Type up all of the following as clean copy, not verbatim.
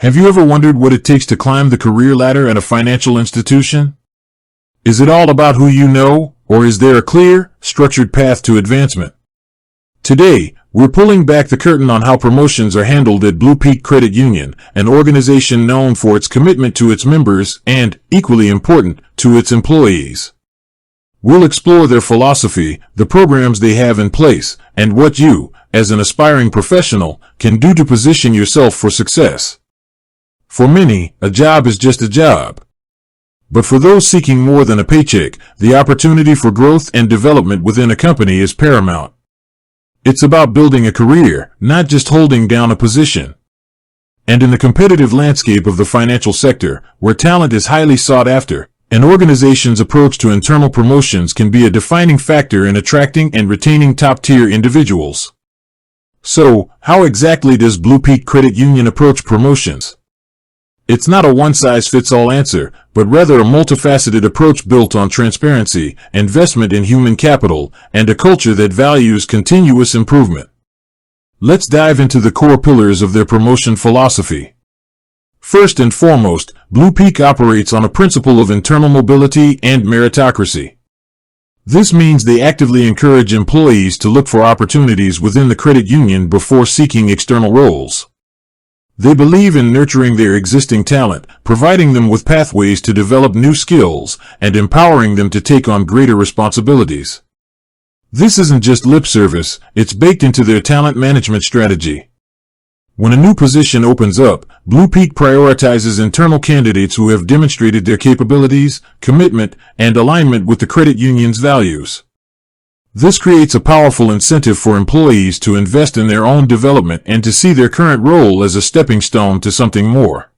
Have you ever wondered what it takes to climb the career ladder at a financial institution? Is it all about who you know, or is there a clear, structured path to advancement? Today, we're pulling back the curtain on how promotions are handled at BluPeak Credit Union, an organization known for its commitment to its members and, equally important, to its employees. We'll explore their philosophy, the programs they have in place, and what you, as an aspiring professional, can do to position yourself for success. For many, a job is just a job. But for those seeking more than a paycheck, the opportunity for growth and development within a company is paramount. It's about building a career, not just holding down a position. And in the competitive landscape of the financial sector, where talent is highly sought after, an organization's approach to internal promotions can be a defining factor in attracting and retaining top-tier individuals. So, how exactly does BluPeak Credit Union approach promotions? It's not a one-size-fits-all answer, but rather a multifaceted approach built on transparency, investment in human capital, and a culture that values continuous improvement. Let's dive into the core pillars of their promotion philosophy. First and foremost, BluPeak operates on a principle of internal mobility and meritocracy. This means they actively encourage employees to look for opportunities within the credit union before seeking external roles. They believe in nurturing their existing talent, providing them with pathways to develop new skills, and empowering them to take on greater responsibilities. This isn't just lip service, it's baked into their talent management strategy. When a new position opens up, BluPeak prioritizes internal candidates who have demonstrated their capabilities, commitment, and alignment with the credit union's values. This creates a powerful incentive for employees to invest in their own development and to see their current role as a stepping stone to something more.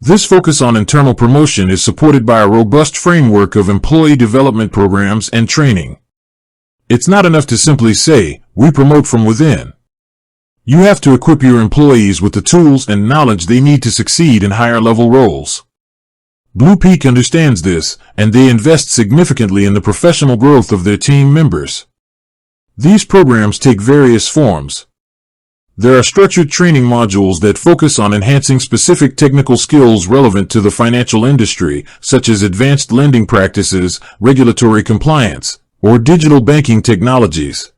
This focus on internal promotion is supported by a robust framework of employee development programs and training. It's not enough to simply say, "We promote from within." You have to equip your employees with the tools and knowledge they need to succeed in higher-level roles. BluPeak understands this, and they invest significantly in the professional growth of their team members. These programs take various forms. There are structured training modules that focus on enhancing specific technical skills relevant to the financial industry, such as advanced lending practices, regulatory compliance, or digital banking technologies.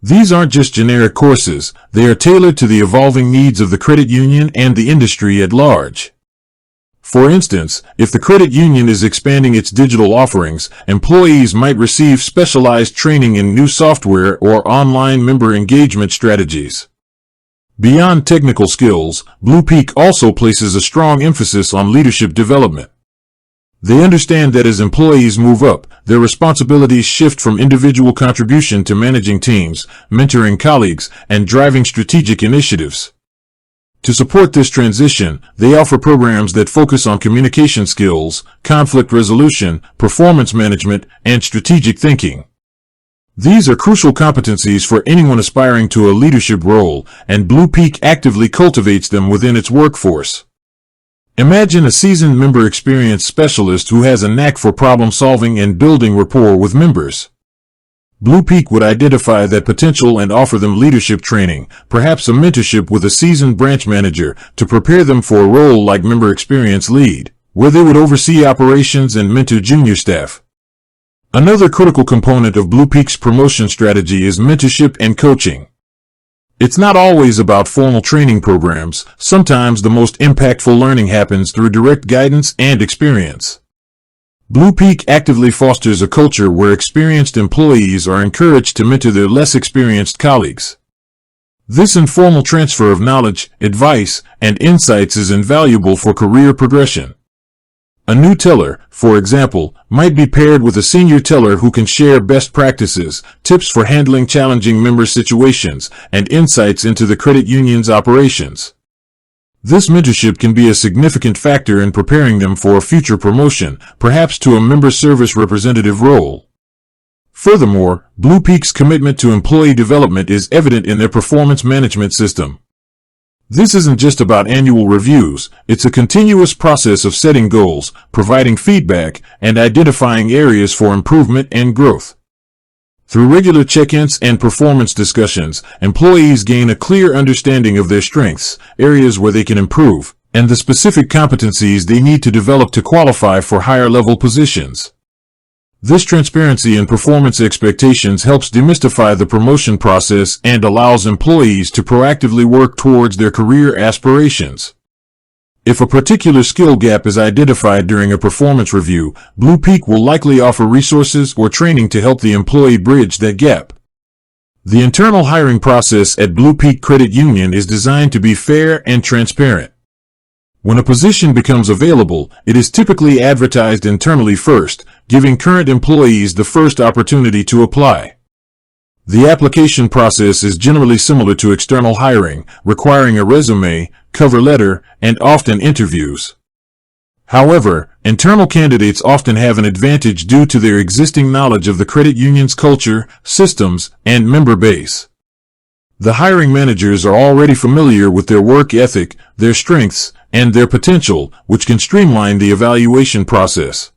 These aren't just generic courses, they are tailored to the evolving needs of the credit union and the industry at large. For instance, if the credit union is expanding its digital offerings, employees might receive specialized training in new software or online member engagement strategies. Beyond technical skills, BluPeak also places a strong emphasis on leadership development. They understand that as employees move up, their responsibilities shift from individual contribution to managing teams, mentoring colleagues, and driving strategic initiatives. To support this transition, they offer programs that focus on communication skills, conflict resolution, performance management, and strategic thinking. These are crucial competencies for anyone aspiring to a leadership role, and BluPeak actively cultivates them within its workforce. Imagine a seasoned member experience specialist who has a knack for problem solving and building rapport with members. BluPeak would identify that potential and offer them leadership training, perhaps a mentorship with a seasoned branch manager, to prepare them for a role like member experience lead, where they would oversee operations and mentor junior staff. Another critical component of BluPeak's promotion strategy is mentorship and coaching. It's not always about formal training programs. Sometimes the most impactful learning happens through direct guidance and experience. BluPeak actively fosters a culture where experienced employees are encouraged to mentor their less experienced colleagues. This informal transfer of knowledge, advice, and insights is invaluable for career progression. A new teller, for example, might be paired with a senior teller who can share best practices, tips for handling challenging member situations, and insights into the credit union's operations. This mentorship can be a significant factor in preparing them for a future promotion, perhaps to a member service representative role. Furthermore, BluPeak's commitment to employee development is evident in their performance management system. This isn't just about annual reviews, it's a continuous process of setting goals, providing feedback, and identifying areas for improvement and growth. Through regular check-ins and performance discussions, employees gain a clear understanding of their strengths, areas where they can improve, and the specific competencies they need to develop to qualify for higher-level positions. This transparency in performance expectations helps demystify the promotion process and allows employees to proactively work towards their career aspirations. If a particular skill gap is identified during a performance review, BluPeak will likely offer resources or training to help the employee bridge that gap. The internal hiring process at BluPeak Credit Union is designed to be fair and transparent. When a position becomes available, it is typically advertised internally first, giving current employees the first opportunity to apply. The application process is generally similar to external hiring, requiring a resume, cover letter, and often interviews. However, internal candidates often have an advantage due to their existing knowledge of the credit union's culture, systems, and member base. The hiring managers are already familiar with their work ethic, their strengths, and their potential, which can streamline the evaluation process.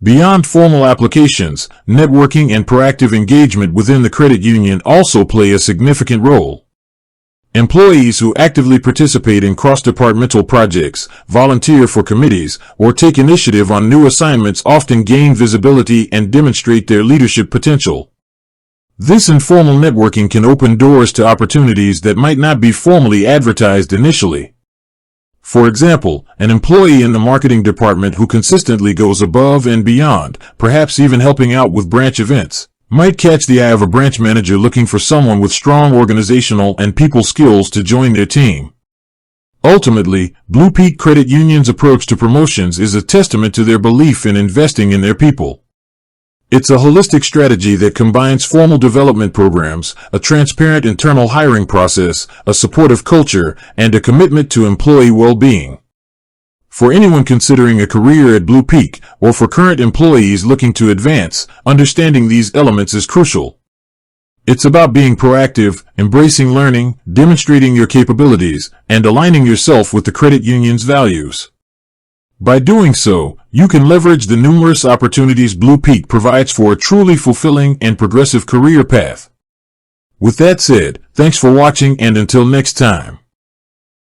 Beyond formal applications, networking and proactive engagement within the credit union also play a significant role. Employees who actively participate in cross-departmental projects, volunteer for committees, or take initiative on new assignments often gain visibility and demonstrate their leadership potential. This informal networking can open doors to opportunities that might not be formally advertised initially. For example, an employee in the marketing department who consistently goes above and beyond, perhaps even helping out with branch events, might catch the eye of a branch manager looking for someone with strong organizational and people skills to join their team. Ultimately, BluPeak Credit Union's approach to promotions is a testament to their belief in investing in their people. It's a holistic strategy that combines formal development programs, a transparent internal hiring process, a supportive culture, and a commitment to employee well-being. For anyone considering a career at BluPeak, or for current employees looking to advance, understanding these elements is crucial. It's about being proactive, embracing learning, demonstrating your capabilities, and aligning yourself with the credit union's values. By doing so, you can leverage the numerous opportunities BluPeak provides for a truly fulfilling and progressive career path. With that said, thanks for watching, and until next time.